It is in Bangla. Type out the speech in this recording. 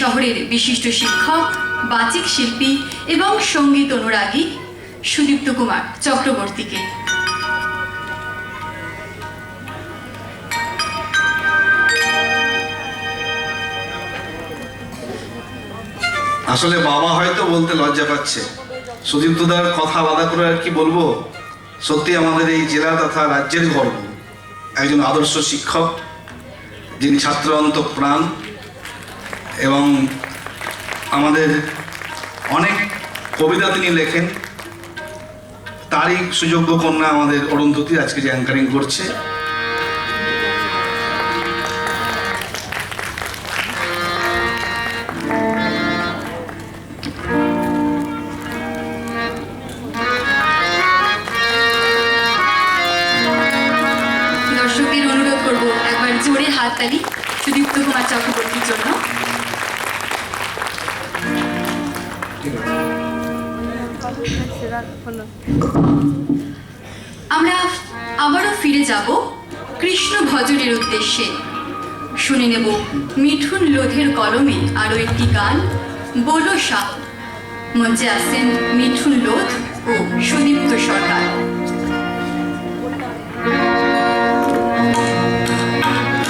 শহরের বিশিষ্ট শিক্ষক, বাচিক শিল্পী এবং সঙ্গীত অনুরাগী সুদীপ্ত কুমার চক্রবর্তীকে। আসলে বাবা হয়তো বলতে লজ্জা পাচ্ছে, সুদীপ্তদার কথা আলাদা করে আর কি বলবো। সত্যি আমাদের এই জেলা তথা রাজ্যের গর্ব, একজন আদর্শ শিক্ষক যিনি ছাত্র অন্তঃপ্রাণ এবং আমাদের অনেক কবিতা তিনি লেখেন। তারই সুযোগ্য কন্যা আমাদের অরুন্ধতী আজকে যে অ্যাঙ্কারিং করছে। দর্শকদের অনুরোধ করবো একবার জোরে হাততালি সুদীপ্ত কুমার চক্রবর্তীর জন্য। আমরা আবারও ফিরে যাব কৃষ্ণ ভজনের উদ্দেশ্যে। শুনে নেব মিঠুন লোধের কলমে আরও একটি গান, বলো সাপ। মঞ্চে আসছেন মিঠুন লোধ